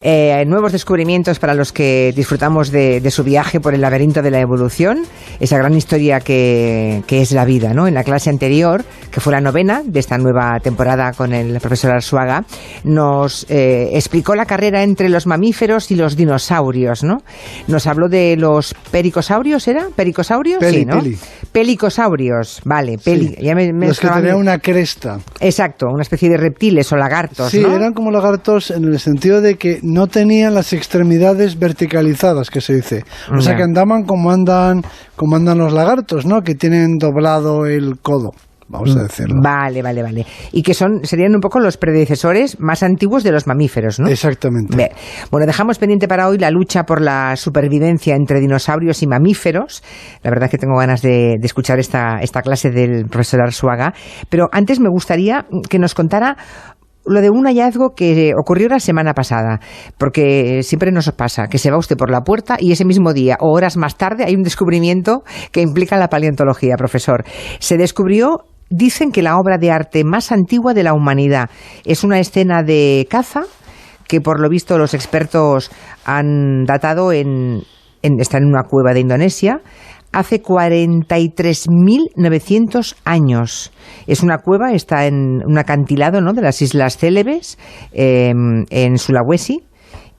Nuevos descubrimientos para los que disfrutamos de su viaje por el laberinto de la evolución, esa gran historia que es la vida, ¿no? En la clase anterior, que fue la 9ª de esta nueva temporada con el profesor Arzuaga, nos explicó la carrera entre los mamíferos y los dinosaurios, ¿no? Nos habló de los pericosaurios, ¿era? ¿Pericosaurios? Sí, ¿no? Pelicosaurios, vale. Sí. Ya me los que tenían una cresta. Exacto, una especie de reptiles o lagartos, sí, ¿no? Eran como lagartos en el sentido de que no tenían las extremidades verticalizadas, que se dice. O sea, que andaban como andan los lagartos, ¿no? Que tienen doblado el codo, vamos a decirlo. Vale. Y que serían un poco los predecesores más antiguos de los mamíferos, ¿no? Exactamente. Bueno, dejamos pendiente para hoy la lucha por la supervivencia entre dinosaurios y mamíferos. La verdad es que tengo ganas de escuchar esta clase del profesor Arzuaga. Pero antes me gustaría que nos contara lo de un hallazgo que ocurrió la semana pasada, porque siempre nos pasa que se va usted por la puerta y ese mismo día o horas más tarde hay un descubrimiento que implica la paleontología, profesor. Se descubrió, dicen, que la obra de arte más antigua de la humanidad es una escena de caza que por lo visto los expertos han datado está en una cueva de Indonesia hace 43.900 años. Es una cueva, está en un acantilado, ¿no?, de las Islas Célebes, en Sulawesi.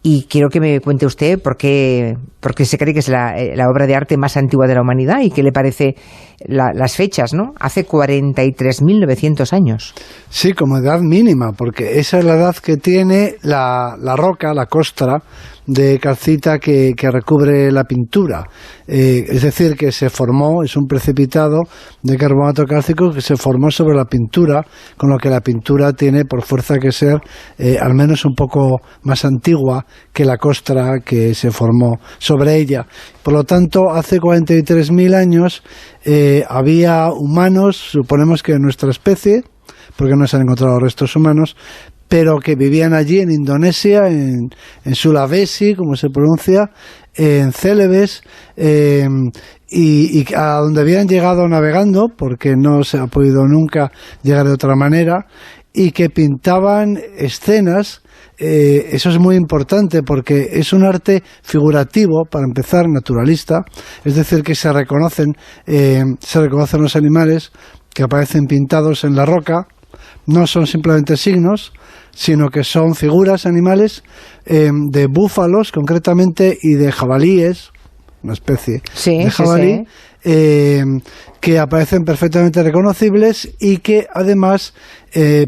Y quiero que me cuente usted por qué se cree que es la obra de arte más antigua de la humanidad y qué le parece las fechas, ¿no? Hace 43.900 años. Sí, como edad mínima, porque esa es la edad que tiene la roca, la costra de calcita que recubre la pintura. Es decir, que se formó, es un precipitado de carbonato cálcico que se formó sobre la pintura, con lo que la pintura tiene por fuerza que ser al menos un poco más antigua que la costra que se formó sobre ella. Por lo tanto, hace 43.000 años había humanos, suponemos que de nuestra especie, porque no se han encontrado restos humanos, pero que vivían allí en Indonesia, en Sulawesi, como se pronuncia, en Célebes, y a donde habían llegado navegando, porque no se ha podido nunca llegar de otra manera, y que pintaban escenas. Eso es muy importante porque es un arte figurativo, para empezar, naturalista, es decir, que se reconocen los animales que aparecen pintados en la roca. No son simplemente signos, sino que son figuras animales de búfalos, concretamente, y de jabalíes, una especie de jabalí, que aparecen perfectamente reconocibles y que además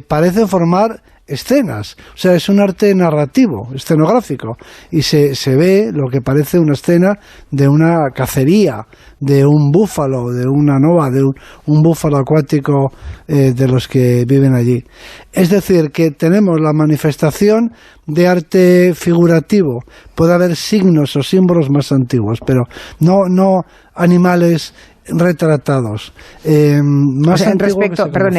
parecen formar escenas. O sea, es un arte narrativo, escenográfico, y se ve lo que parece una escena de una cacería, de un búfalo, de una nova, de un búfalo acuático de los que viven allí. Es decir, que tenemos la manifestación de arte figurativo. Puede haber signos o símbolos más antiguos, pero no animales retratados. Más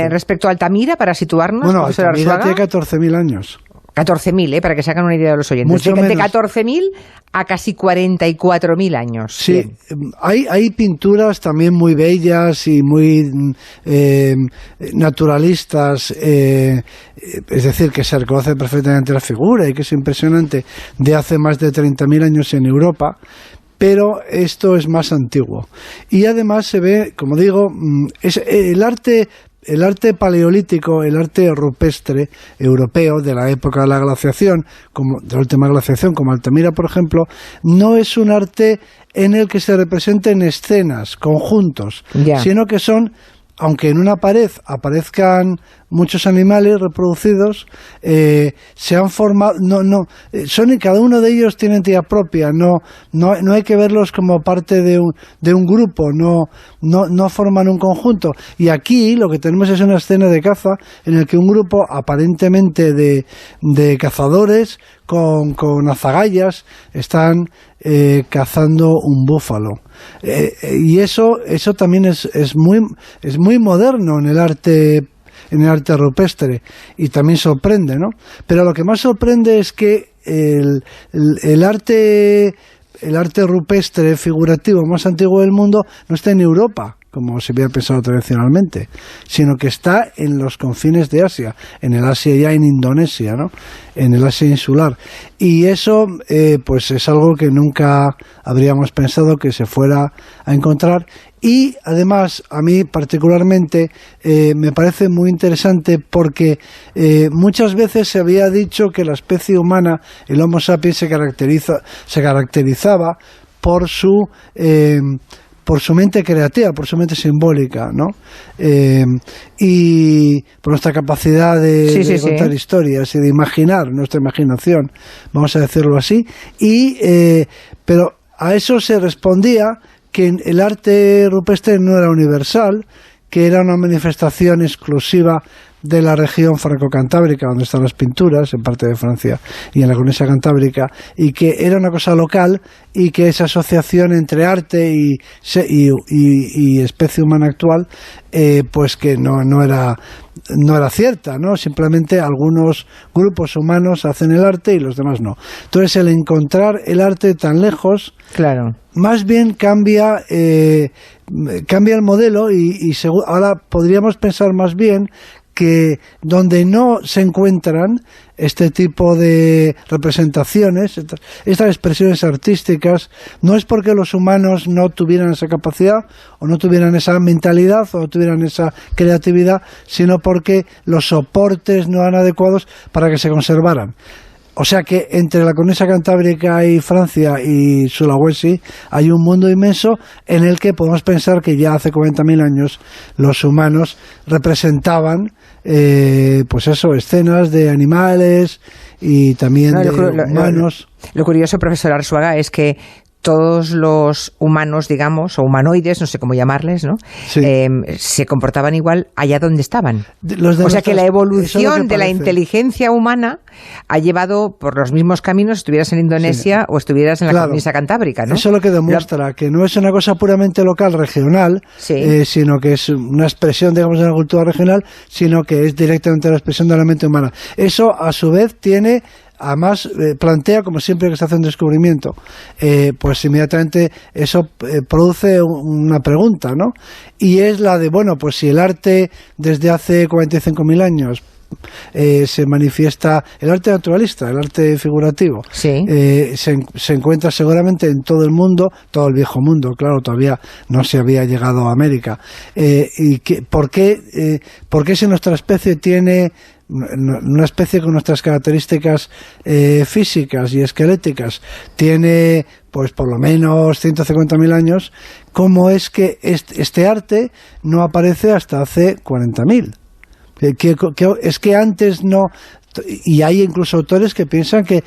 respecto a Altamira, para situarnos. Bueno, Altamira tiene 14.000 años. 14.000, para que se hagan una idea de los oyentes. De 14.000 a casi 44.000 años. Sí, hay pinturas también muy bellas y muy naturalistas, es decir, que se reconoce perfectamente la figura y que es impresionante, de hace más de 30.000 años en Europa. Pero esto es más antiguo. Y además se ve, como digo, es el arte paleolítico, el arte rupestre europeo de la época de la glaciación, de la última glaciación, como Altamira, por ejemplo, no es un arte en el que se representen escenas, conjuntos, sino que son, aunque en una pared aparezcan muchos animales reproducidos, se han formado, son, cada uno de ellos tiene entidad propia, no hay que verlos como parte de un grupo, no forman un conjunto. Y aquí lo que tenemos es una escena de caza en el que un grupo aparentemente de cazadores con azagallas están cazando un búfalo. Y eso también es muy moderno en el arte rupestre, y también sorprende, ¿no? Pero lo que más sorprende es que el arte rupestre figurativo más antiguo del mundo no está en Europa, como se había pensado tradicionalmente, sino que está en los confines de Asia, en el Asia ya en Indonesia, ¿no? En el Asia insular. Y eso pues es algo que nunca habríamos pensado que se fuera a encontrar. Y además, a mí particularmente me parece muy interesante porque muchas veces se había dicho que la especie humana, el Homo sapiens, se caracterizaba por su mente creativa, por su mente simbólica, ¿no? Y por nuestra capacidad de contar historias y de imaginar, nuestra imaginación, vamos a decirlo así. Pero a eso se respondía que el arte rupestre no era universal, que era una manifestación exclusiva de la región franco-cantábrica, donde están las pinturas, en parte de Francia y en la cornisa cantábrica, y que era una cosa local, y que esa asociación entre arte y especie humana actual, pues que no era cierta, ¿no? Simplemente algunos grupos humanos hacen el arte y los demás no. Entonces, el encontrar el arte tan lejos, claro, más bien cambia el modelo y ahora podríamos pensar más bien que donde no se encuentran este tipo de representaciones, estas expresiones artísticas, no es porque los humanos no tuvieran esa capacidad o no tuvieran esa mentalidad o no tuvieran esa creatividad, sino porque los soportes no eran adecuados para que se conservaran. O sea que entre la cornisa cantábrica y Francia y Sulawesi hay un mundo inmenso en el que podemos pensar que ya hace 40.000 años los humanos representaban pues eso, escenas de animales y también de humanos. Lo curioso, profesor Arzuaga, es que todos los humanos, digamos, o humanoides, no sé cómo llamarles, ¿no? Sí. Se comportaban igual allá donde estaban. O sea que la evolución de la inteligencia humana ha llevado por los mismos caminos, estuvieras en Indonesia o estuvieras en la cornisa cantábrica, ¿no? Eso es lo que demuestra que no es una cosa puramente local, regional, sino que es una expresión, digamos, de la cultura regional, sino que es directamente la expresión de la mente humana. Eso, a su vez, tiene... Además, plantea, como siempre que se hace un descubrimiento, pues inmediatamente eso produce una pregunta, ¿no? Y es la de, bueno, pues si el arte desde hace 45.000 años se manifiesta, el arte naturalista, el arte figurativo, se encuentra seguramente en todo el mundo, todo el viejo mundo, claro, todavía no se había llegado a América. ¿Por qué si nuestra especie tiene una especie con nuestras características físicas y esqueléticas tiene pues por lo menos 150.000 años, cómo es que este arte no aparece hasta hace 40.000? Es que antes no... Y hay incluso autores que piensan que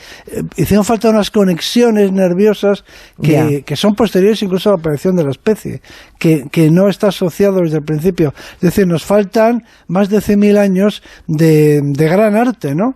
hicieron falta unas conexiones nerviosas que son posteriores incluso a la aparición de la especie, que no está asociado desde el principio. Es decir, nos faltan más de 100.000 años de gran arte, ¿no?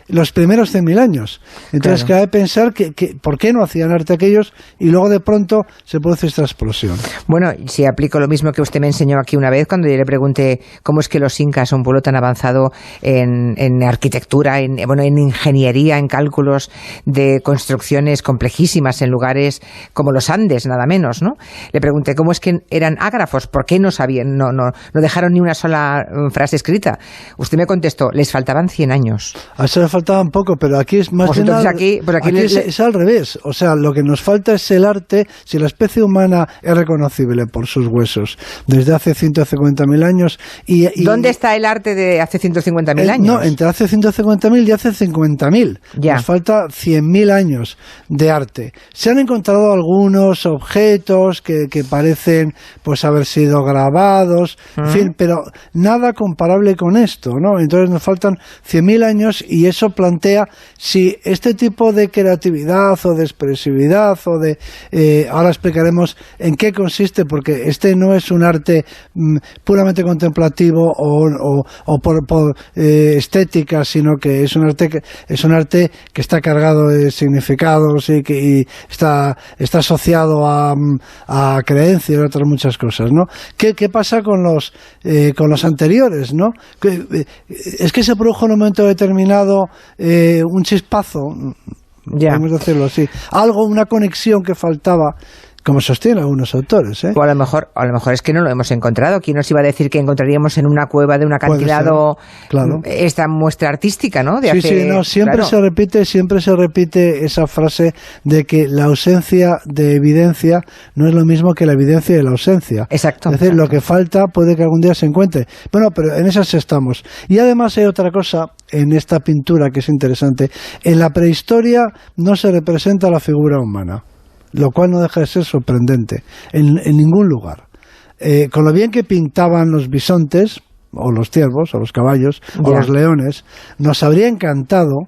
Los primeros 100.000 años. Entonces cabe pensar que ¿por qué no hacían arte aquellos? Y luego de pronto se produce esta explosión. Bueno, si aplico lo mismo que usted me enseñó aquí una vez cuando yo le pregunté cómo es que los incas, un pueblo tan avanzado en arquitectura, en ingeniería, en cálculos de construcciones complejísimas en lugares como los Andes, nada menos, ¿no? Le pregunté cómo es que eran ágrafos, ¿por qué no sabían? No dejaron ni una sola frase escrita. Usted me contestó, les faltaban 100 años. A eso le faltaban poco, pero aquí es más bien aquí es al revés. O sea, lo que nos falta es el arte. Si la especie humana es reconocible por sus huesos desde hace 150.000 años... ¿Dónde está el arte de hace 150.000 años? No, entre hace 150.000 y hace 50.000. Nos falta 100.000 años de arte. Se han encontrado algunos objetos que parecen pues haber sido grabados, en fin, pero nada comparable con esto, ¿no? Entonces nos faltan 100.000 años y eso plantea si este tipo de creatividad o de expresividad o de... ahora explicaremos en qué consiste, porque este no es un arte puramente contemplativo o por estética, sino que es un arte que está cargado de significados y está asociado a creencias y otras muchas cosas, ¿no? ¿Qué pasa con los anteriores, ¿no? Es que se produjo en un momento determinado un chispazo, podemos decirlo así, una conexión que faltaba como sostienen algunos autores. O a lo mejor es que no lo hemos encontrado. ¿Quién nos iba a decir que encontraríamos en una cueva de un acantilado esta muestra artística, ¿no? Siempre se repite esa frase de que la ausencia de evidencia no es lo mismo que la evidencia de la ausencia. Exacto. Es decir, lo que falta puede que algún día se encuentre. Bueno, pero en esas estamos. Y además hay otra cosa en esta pintura que es interesante. En la prehistoria no se representa la figura humana, lo cual no deja de ser sorprendente en ningún lugar. Con lo bien que pintaban los bisontes, o los ciervos, o los caballos, o los leones, nos habría encantado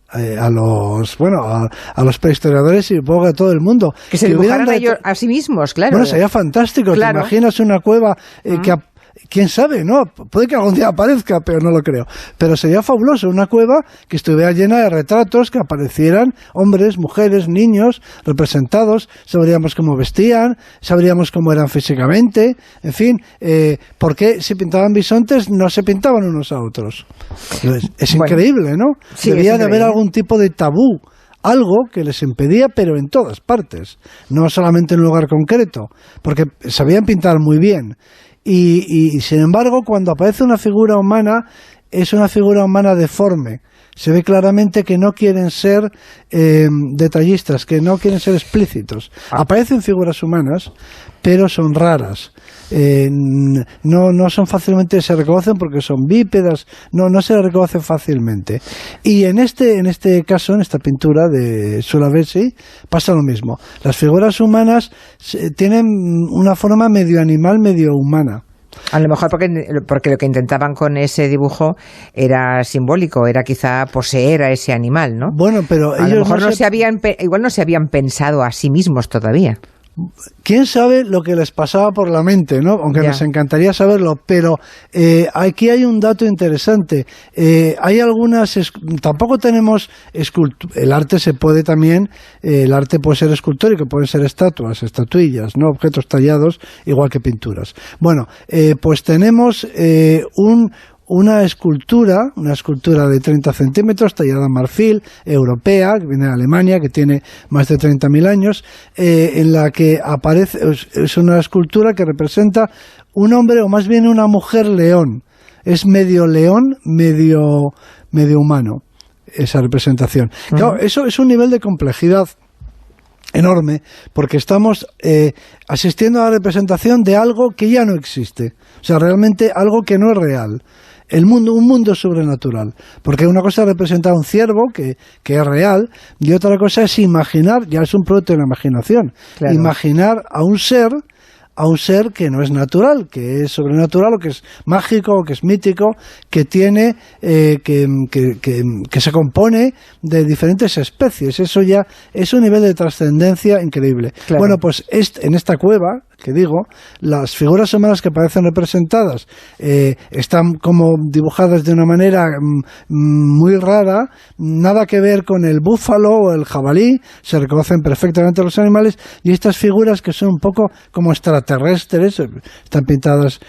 a los prehistoriadores y supongo que a todo el mundo. Que se dibujaran ellos a sí mismos, claro. Bueno, sería fantástico. Claro. ¿Te imaginas una cueva que quién sabe, no? Puede que algún día aparezca, pero no lo creo. Pero sería fabuloso una cueva que estuviera llena de retratos, que aparecieran hombres, mujeres, niños representados. Sabríamos cómo vestían, sabríamos cómo eran físicamente. En fin, ¿por qué si pintaban bisontes no se pintaban unos a otros? Es increíble, ¿no? Sí, Debía de haber algún tipo de tabú. Algo que les impedía, pero en todas partes, no solamente en un lugar concreto, porque sabían pintar muy bien. Y sin embargo, cuando aparece una figura humana, es una figura humana deforme. Se ve claramente que no quieren ser detallistas, que no quieren ser explícitos. Aparecen figuras humanas, pero son raras. No son fácilmente, se reconocen porque son bípedas, no se reconocen fácilmente. Y en este caso, en esta pintura de Sulawesi, pasa lo mismo. Las figuras humanas tienen una forma medio animal, medio humana. A lo mejor porque lo que intentaban con ese dibujo era simbólico, era quizá poseer a ese animal, ¿no? Bueno, pero a lo mejor igual no se habían pensado a sí mismos todavía. ¿Quién sabe lo que les pasaba por la mente, ¿no? Aunque nos encantaría saberlo, pero aquí hay un dato interesante. Hay algunas... Tampoco tenemos... El arte se puede también... el arte puede ser escultórico, pueden ser estatuas, estatuillas, ¿no? Objetos tallados, igual que pinturas. Bueno, pues tenemos una escultura de 30 centímetros, tallada en marfil, europea, que viene de Alemania, que tiene más de 30.000 años, en la que aparece, es una escultura que representa un hombre, o más bien una mujer león. Es medio león, medio humano, esa representación. Claro, eso es un nivel de complejidad enorme, porque estamos asistiendo a la representación de algo que ya no existe. O sea, realmente algo que no es real. Un mundo sobrenatural, porque una cosa es representar un ciervo que es real, y otra cosa es imaginar, ya es un producto de la imaginación, imaginar a un ser que no es natural, que es sobrenatural, o que es mágico, o que es mítico, que tiene que se compone de diferentes especies. Eso ya es un nivel de trascendencia increíble. Claro. Bueno, pues en esta cueva, que digo, las figuras humanas que aparecen representadas están como dibujadas de una manera muy rara, nada que ver con el búfalo o el jabalí, se reconocen perfectamente los animales, y estas figuras que son un poco como extraterrestres, están pintadas,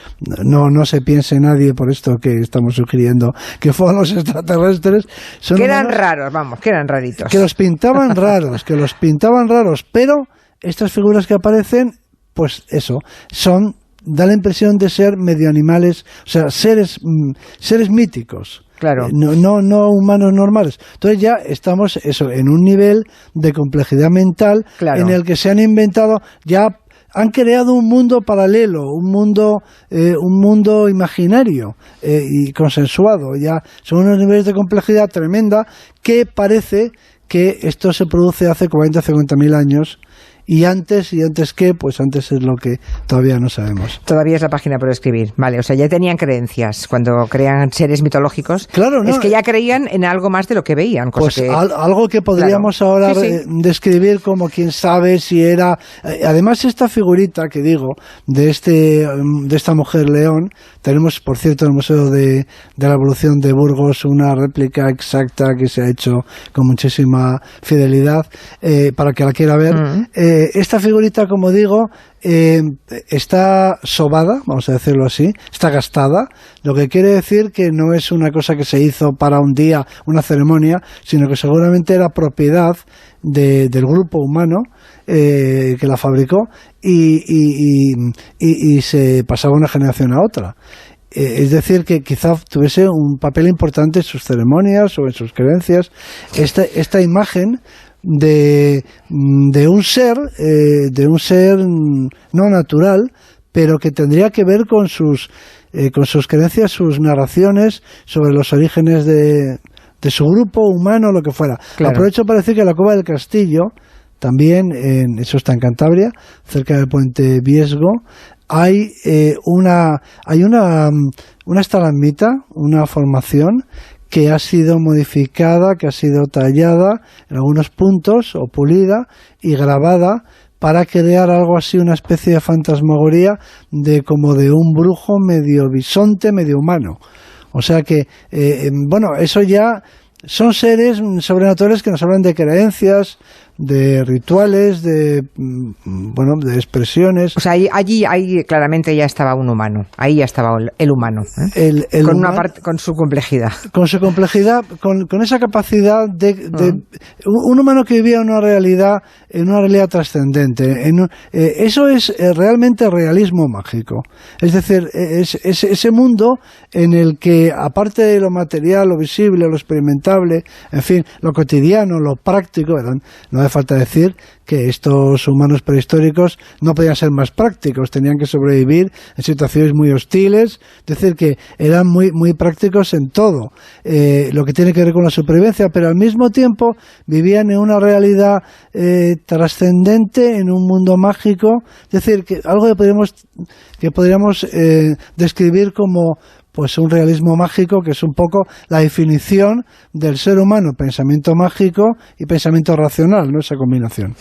no se piense nadie por esto que estamos sugiriendo, que fueron los extraterrestres. Que eran raros, que eran raritos. Que los pintaban raros, pero estas figuras que aparecen, pues eso, da la impresión de ser medio animales, o sea, seres míticos. Claro. No humanos normales. Entonces ya estamos en un nivel de complejidad mental en el que se han inventado, han creado un mundo paralelo, un mundo imaginario y consensuado. Ya son unos niveles de complejidad tremenda que parece que esto se produce hace 40 o 50.000 años. Y antes qué, pues antes es lo que todavía no sabemos. Todavía es la página por escribir. Vale, o sea, ya tenían creencias cuando crean seres mitológicos. Claro, ¿no? Es que ya creían en algo más de lo que veían. Pues algo que podríamos ahora describir como quién sabe si era... Además, esta figurita que digo, de esta mujer león, tenemos, por cierto, en el Museo de la Evolución de Burgos una réplica exacta que se ha hecho con muchísima fidelidad para que la quiera ver. esta figurita, como digo, está sobada, vamos a decirlo así, está gastada, lo que quiere decir que no es una cosa que se hizo para un día, una ceremonia, sino que seguramente era propiedad del grupo humano que la fabricó y se pasaba una generación a otra. Es decir, que quizá tuviese un papel importante en sus ceremonias o en sus creencias. Esta imagen de un ser no natural, pero que tendría que ver con sus creencias, sus narraciones sobre los orígenes de su grupo humano, lo que fuera. Claro. Aprovecho para decir que la Cueva del Castillo, también, eso está en Cantabria, cerca del puente Viesgo, hay una estalagmita, una formación que ha sido modificada, que ha sido tallada en algunos puntos o pulida y grabada para crear algo así, una especie de fantasmagoría como de un brujo medio bisonte, medio humano. O sea que, eso ya son seres sobrenaturales que nos hablan de creencias, de rituales, de expresiones. O sea, ahí claramente ya estaba un humano, ahí ya estaba el humano, ¿eh? Con su complejidad. Con su complejidad, con esa capacidad de un humano que vivía en una realidad trascendente. Eso es realmente realismo mágico. Es decir, es ese mundo en el que, aparte de lo material, lo visible, lo experimentable, en fin, lo cotidiano, lo práctico, no hace falta decir que estos humanos prehistóricos no podían ser más prácticos, tenían que sobrevivir en situaciones muy hostiles, es decir, que eran muy, muy prácticos en todo, lo que tiene que ver con la supervivencia, pero al mismo tiempo vivían en una realidad trascendente, en un mundo mágico, es decir, que algo que podríamos describir como pues un realismo mágico, que es un poco la definición del ser humano, pensamiento mágico y pensamiento racional, ¿no? Esa combinación.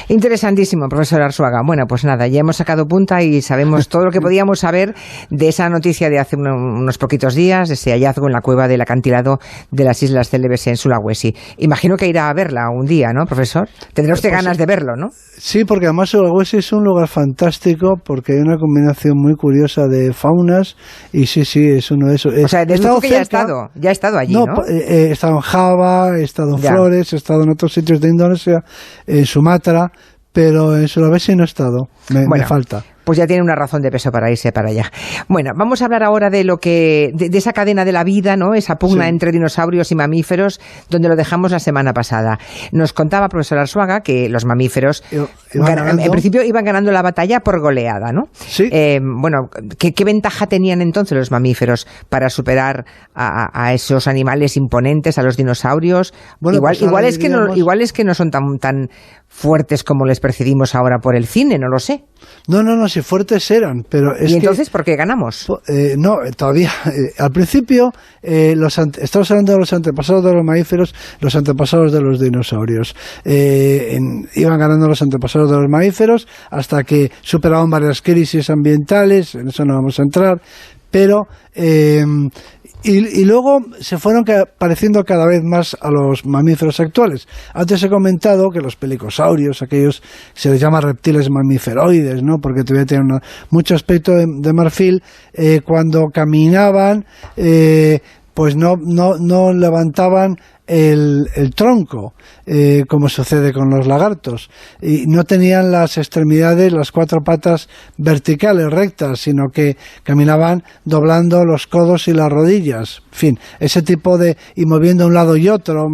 Interesantísimo, profesor Arzuaga. Bueno, pues nada, ya hemos sacado punta y sabemos todo lo que podíamos saber de esa noticia de hace unos poquitos días, de ese hallazgo en la cueva del acantilado de las Islas Célebes en Sulawesi. Imagino que irá a verla un día, ¿no, profesor? Tendrá usted ganas de verlo, ¿no? Sí, porque además Sulawesi es un lugar fantástico porque hay una combinación muy curiosa de faunas y sí, es uno de esos. O sea, desde que ya ha estado allí, ¿no? He estado en Java, he estado en Flores, he estado en otros sitios de Indonesia, en Sumatra, pero en Sulawesi no he estado, me falta. Pues ya tiene una razón de peso para irse para allá. Bueno, vamos a hablar ahora de de esa cadena de la vida, ¿no? Esa pugna entre dinosaurios y mamíferos, donde lo dejamos la semana pasada. Nos contaba, profesor Arzuaga, que los mamíferos en principio iban ganando la batalla por goleada, ¿no? Sí. ¿Qué ventaja tenían entonces los mamíferos para superar a esos animales imponentes, a los dinosaurios? Bueno, igual es que no son tan fuertes como les percibimos ahora por el cine, no lo sé. No, si fuertes eran, pero es ¿Y entonces por qué ganamos? No, todavía. Al principio, estamos hablando de los antepasados de los mamíferos, los antepasados de los dinosaurios. Iban ganando los antepasados de los mamíferos hasta que superaban varias crisis ambientales, en eso no vamos a entrar, pero... Y luego se fueron pareciendo cada vez más a los mamíferos actuales. Antes he comentado que los pelicosaurios, aquellos se les llama reptiles mamíferoides, ¿no? Porque todavía tienen mucho aspecto de marfil. Cuando caminaban, pues no levantaban el tronco, como sucede con los lagartos, y no tenían las extremidades, las cuatro patas verticales, rectas, sino que caminaban doblando los codos y las rodillas, en fin, ese tipo y moviendo un lado y otro.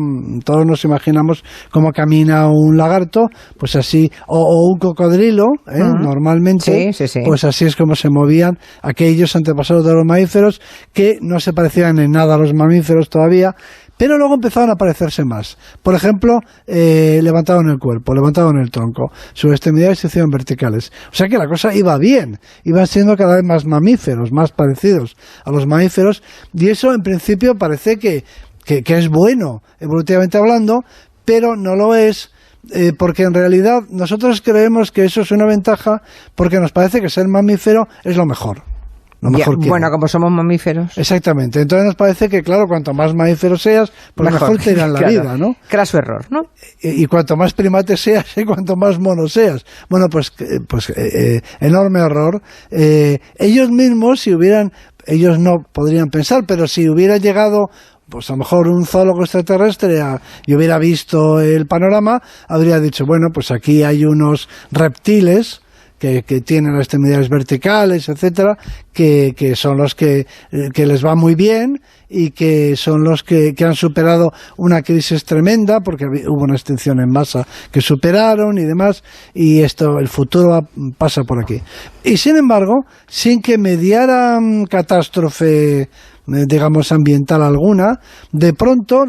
Todos nos imaginamos cómo camina un lagarto, pues así, o un cocodrilo, normalmente, sí. Pues así es como se movían aquellos antepasados de los mamíferos, que no se parecían en nada a los mamíferos todavía, pero luego empezaron a parecerse más. Por ejemplo, levantaban el cuerpo, levantaban el tronco, sus extremidades se hicieron verticales. O sea que la cosa iba bien, iban siendo cada vez más mamíferos, más parecidos a los mamíferos, y eso en principio parece que es bueno, evolutivamente hablando, pero no lo es, porque en realidad nosotros creemos que eso es una ventaja porque nos parece que ser mamífero es lo mejor. lo mejor que bueno, hay. como somos mamíferos. Exactamente. Entonces nos parece que, claro, cuanto más mamífero seas, pues mejor te irá en la vida, ¿no? Craso error, ¿no? Y cuanto más primate seas y cuanto más mono seas. Bueno, enorme error. Ellos mismos, ellos no podrían pensar, pero si hubiera llegado, pues a lo mejor un zoólogo extraterrestre y hubiera visto el panorama, habría dicho, bueno, pues aquí hay unos reptiles que tienen las extremidades verticales, etcétera, que son los que les va muy bien y que son los que han superado una crisis tremenda, porque hubo una extinción en masa que superaron y demás, y el futuro pasa por aquí. Y sin embargo, sin que mediara catástrofe, digamos, ambiental alguna, de pronto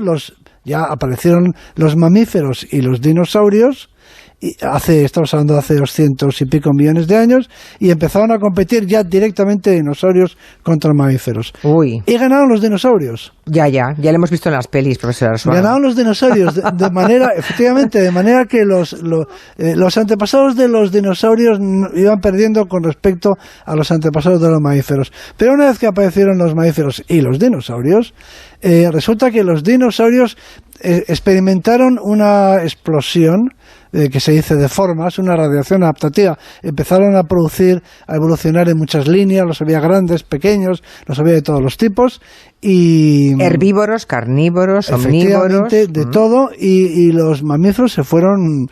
ya aparecieron los mamíferos y los dinosaurios. Estamos hablando de hace 200 y pico millones de años, y empezaron a competir ya directamente dinosaurios contra mamíferos. Uy. Y ganaron los dinosaurios. Ya lo hemos visto en las pelis, profesor Arzuaga. Ganaron los dinosaurios de manera, efectivamente, de manera que los antepasados de los dinosaurios iban perdiendo con respecto a los antepasados de los mamíferos. Pero una vez que aparecieron los mamíferos y los dinosaurios, resulta que los dinosaurios experimentaron una explosión que se dice de formas, una radiación adaptativa. Empezaron a evolucionar en muchas líneas, los había grandes, pequeños, los había de todos los tipos. Y herbívoros, carnívoros, omnívoros, de todo, y los mamíferos se fueron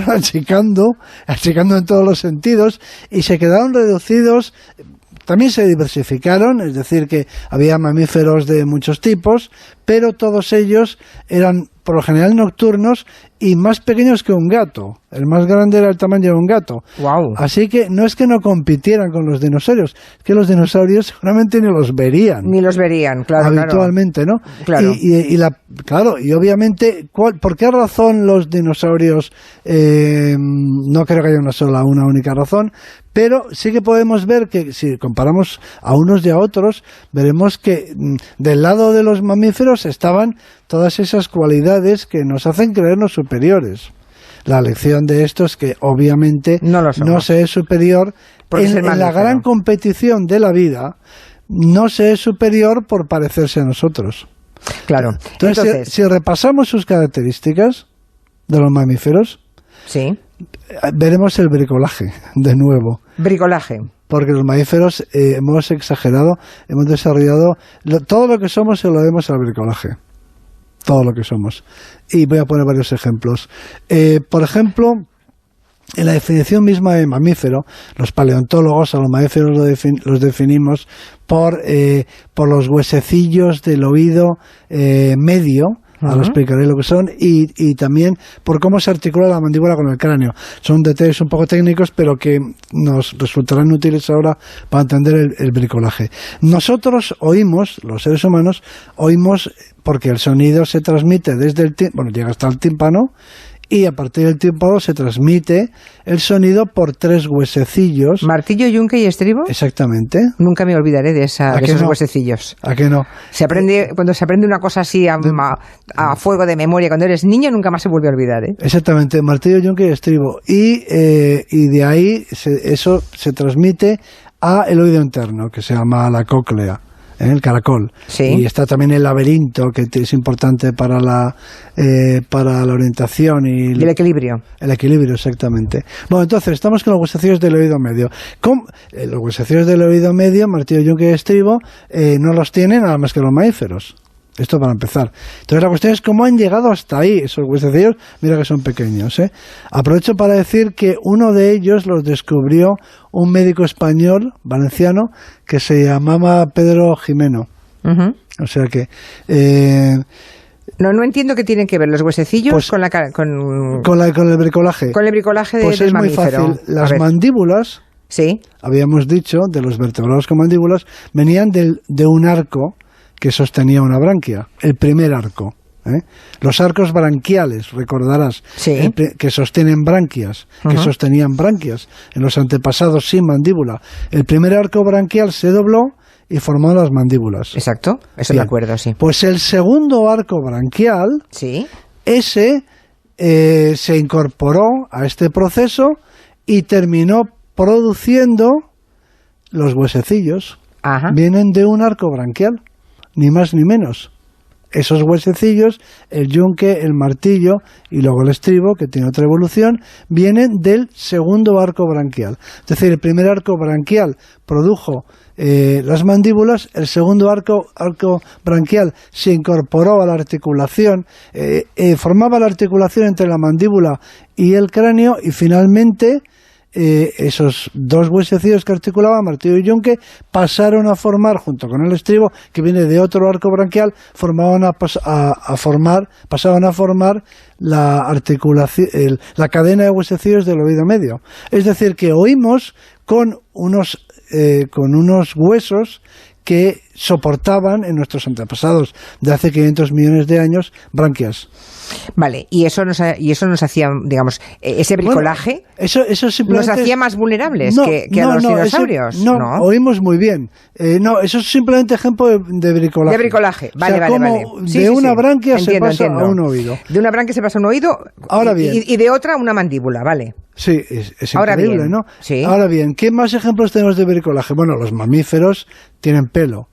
achicando en todos los sentidos, y se quedaron reducidos. También se diversificaron, es decir, que había mamíferos de muchos tipos, pero todos ellos eran por lo general nocturnos y más pequeños que un gato. El más grande era el tamaño de un gato. Wow. Así que no es que no compitieran con los dinosaurios, es que los dinosaurios seguramente ni los verían. Ni los verían, claro. Habitualmente, claro. ¿no? Claro. Y obviamente, ¿por qué razón los dinosaurios? No creo que haya una única razón, pero sí que podemos ver que si comparamos a unos y a otros, veremos que del lado de los mamíferos estaban todas esas cualidades que nos hacen creernos superiores. La lección de esto es que obviamente no se es superior en la gran competición de la vida, no se es superior por parecerse a nosotros. Claro. Entonces, si repasamos sus características de los mamíferos, sí, veremos el bricolaje de nuevo. Bricolaje. Porque los mamíferos hemos exagerado, hemos desarrollado todo lo que somos, se lo debemos al bricolaje. Todo lo que somos. Y voy a poner varios ejemplos. Por ejemplo, en la definición misma de mamífero, los paleontólogos a los mamíferos los definimos por los huesecillos del oído medio. Ahora explicaré lo que son, y también por cómo se articula la mandíbula con el cráneo. Son detalles un poco técnicos, pero que nos resultarán útiles ahora para entender el bricolaje. Nosotros oímos, los seres humanos, oímos porque el sonido se transmite llega hasta el tímpano, y a partir del tímpano se transmite el sonido por 3 huesecillos. ¿Martillo, yunque y estribo? Exactamente. Nunca me olvidaré de esos huesecillos. ¿A qué no? Cuando se aprende una cosa así a fuego de memoria cuando eres niño, nunca más se vuelve a olvidar, ¿eh? Exactamente, martillo, yunque y estribo. Y de ahí eso se transmite a el oído interno, que se llama la cóclea. El caracol. Sí. Y está también el laberinto, que es importante para la orientación y el equilibrio. El equilibrio, exactamente. Bueno, entonces, estamos con los huesecillos del oído medio. Los huesecillos del oído medio, martillo, yunque y estribo, no los tienen nada más que los mamíferos. Esto para empezar. Entonces la cuestión es cómo han llegado hasta ahí esos huesecillos. Mira que son pequeños, ¿eh? Aprovecho para decir que uno de ellos los descubrió un médico español, valenciano, que se llamaba Pedro Jimeno. O sea que... No entiendo qué tienen que ver los huesecillos con el bricolaje. Con el bricolaje del mamífero. Pues es muy fácil. Las mandíbulas, sí, habíamos dicho, de los vertebrados con mandíbulas, venían de un arco que sostenía una branquia, el primer arco. Los arcos branquiales, recordarás, sí, que sostienen branquias, que sostenían branquias en los antepasados sin mandíbula. El primer arco branquial se dobló y formó las mandíbulas. Exacto, eso me acuerdo, sí. Pues el segundo arco branquial, sí, ese se incorporó a este proceso y terminó produciendo los huesecillos. Ajá. vienen de un arco branquial, ni más ni menos. Esos huesecillos, el yunque, el martillo y luego el estribo, que tiene otra evolución, vienen del segundo arco branquial. Es decir, el primer arco branquial produjo las mandíbulas, el segundo arco branquial se incorporó a la articulación, formaba la articulación entre la mandíbula y el cráneo, y finalmente esos dos huesecillos que articulaban, martillo y yunque, pasaron a formar, junto con el estribo, que viene de otro arco branquial, pasaban a formar la articulación, la cadena de huesecillos del oído medio. Es decir, que oímos con unos huesos que soportaban en nuestros antepasados de hace 500 millones de años branquias. Vale, y eso nos hacía, digamos, ese bricolaje, bueno, eso simplemente nos hacía más vulnerables que a los dinosaurios. No, oímos muy bien. Eso es simplemente ejemplo de bricolaje. De bricolaje, vale, o sea, vale. Sí, de una branquia entiendo, se pasa a un oído. De una branquia se pasa a un oído. Ahora bien. Y de otra una mandíbula, vale. Sí, es Ahora increíble, bien, ¿no? Sí. Ahora bien, ¿qué más ejemplos tenemos de bricolaje? Bueno, los mamíferos tienen pelo,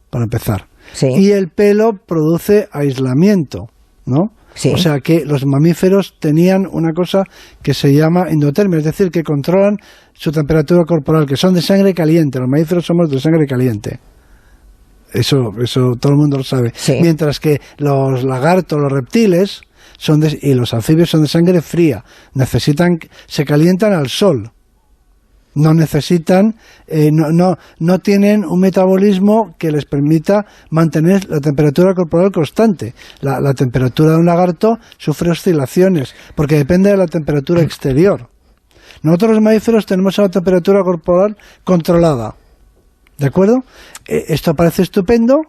para empezar. Sí. Y el pelo produce aislamiento, ¿no? Sí. O sea que los mamíferos tenían una cosa que se llama endotermia, es decir, que controlan su temperatura corporal, que son de sangre caliente. Los mamíferos somos de sangre caliente. Eso todo el mundo lo sabe. Sí. Mientras que los lagartos, los reptiles y los anfibios son de sangre fría. Se calientan al sol. No necesitan, no tienen un metabolismo que les permita mantener la temperatura corporal constante. La temperatura de un lagarto sufre oscilaciones porque depende de la temperatura exterior. Nosotros los mamíferos tenemos una temperatura corporal controlada. ¿De acuerdo? Esto parece estupendo,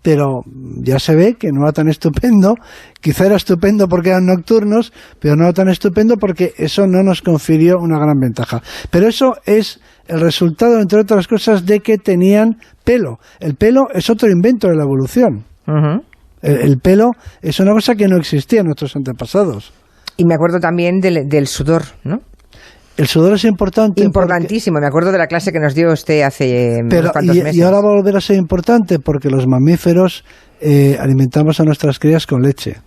pero ya se ve que no era tan estupendo. Quizá era estupendo porque eran nocturnos, pero no era tan estupendo porque eso no nos confirió una gran ventaja. Pero eso es el resultado, entre otras cosas, de que tenían pelo. El pelo es otro invento de la evolución. Uh-huh. El pelo es una cosa que no existía en nuestros antepasados. Y me acuerdo también del sudor, ¿no? El sudor es importante. Importantísimo, me acuerdo de la clase que nos dio usted hace unos cuantos meses. Y ahora va a volver a ser importante porque los mamíferos alimentamos a nuestras crías con leche.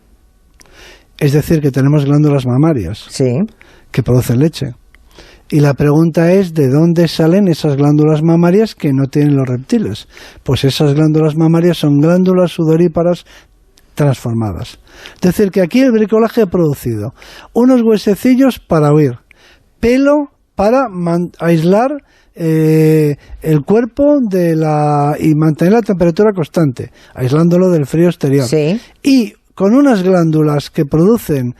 Es decir, que tenemos glándulas mamarias que producen leche. Y la pregunta es, ¿de dónde salen esas glándulas mamarias que no tienen los reptiles? Pues esas glándulas mamarias son glándulas sudoríparas transformadas. Es decir, que aquí el bricolaje ha producido unos huesecillos para oír, pelo para aislar el cuerpo y mantener la temperatura constante, aislándolo del frío exterior. Sí. Y con unas glándulas que producen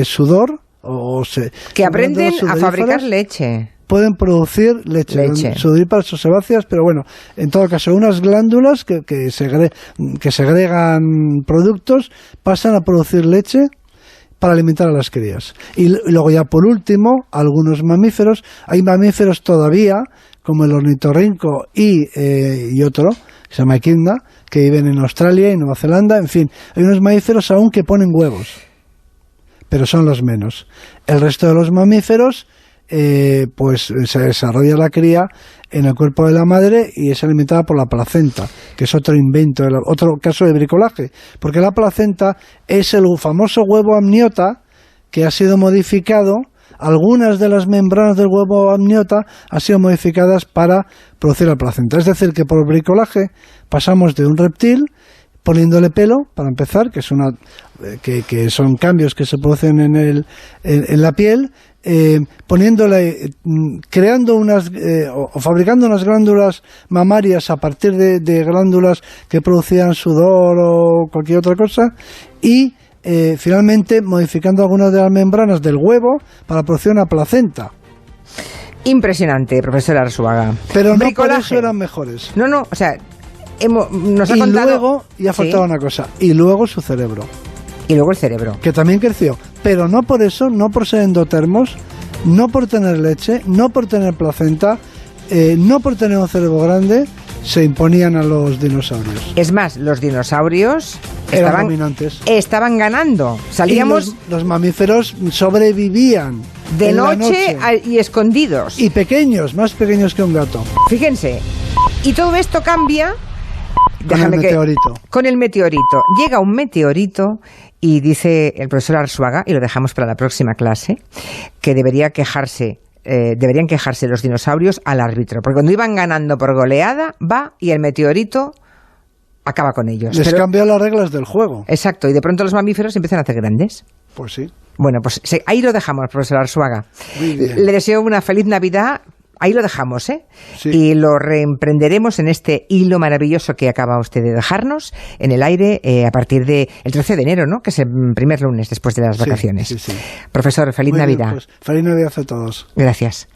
sudor, que aprenden a fabricar leche. Pueden producir leche. Sudoríparas o sebáceas, pero bueno, en todo caso, unas glándulas que segregan productos pasan a producir leche para alimentar a las crías. Y luego ya por último, algunos mamíferos, hay mamíferos todavía, como el ornitorrinco y otro, que se llama equidna, que viven en Australia y Nueva Zelanda, en fin, hay unos mamíferos aún que ponen huevos, pero son los menos. El resto de los mamíferos, pues se desarrolla la cría en el cuerpo de la madre y es alimentada por la placenta, que es otro invento, otro caso de bricolaje, porque la placenta es el famoso huevo amniota que ha sido modificado. Algunas de las membranas del huevo amniota han sido modificadas para producir la placenta. Es decir, que por bricolaje pasamos de un reptil poniéndole pelo, para empezar, que son cambios que se producen en la piel, creando o fabricando unas glándulas mamarias a partir de glándulas que producían sudor o cualquier otra cosa, y finalmente modificando algunas de las membranas del huevo para producir una placenta. Impresionante, profesor Arzuaga. Pero no por eso eran mejores. No, o sea, nos ha contado... Luego, y ha faltado una cosa, y luego su cerebro. Y luego el cerebro. Que también creció, pero no por eso, no por ser endotermos, no por tener leche, no por tener placenta, no por tener un cerebro grande, se imponían a los dinosaurios. Es más, los dinosaurios eran dominantes. Estaban ganando. Salíamos... Y los mamíferos sobrevivían de noche y escondidos. Y pequeños, más pequeños que un gato. Fíjense. Y todo esto cambia... Con el meteorito. Con el meteorito. Llega un meteorito y dice el profesor Arzuaga, y lo dejamos para la próxima clase, que deberían quejarse los dinosaurios al árbitro, porque cuando iban ganando por goleada, va y el meteorito acaba con ellos. Les cambia las reglas del juego. Exacto, y de pronto los mamíferos empiezan a hacer grandes. Pues sí. Bueno, pues ahí lo dejamos, profesor Arzuaga. Muy bien. Le deseo una feliz Navidad. Ahí lo dejamos, ¿eh? Sí. Y lo reemprenderemos en este hilo maravilloso que acaba usted de dejarnos en el aire a partir del 13 de enero, ¿no? Que es el primer lunes después de las vacaciones. Sí. Profesor, feliz Muy Navidad. bien, pues, feliz Navidad a todos. Gracias.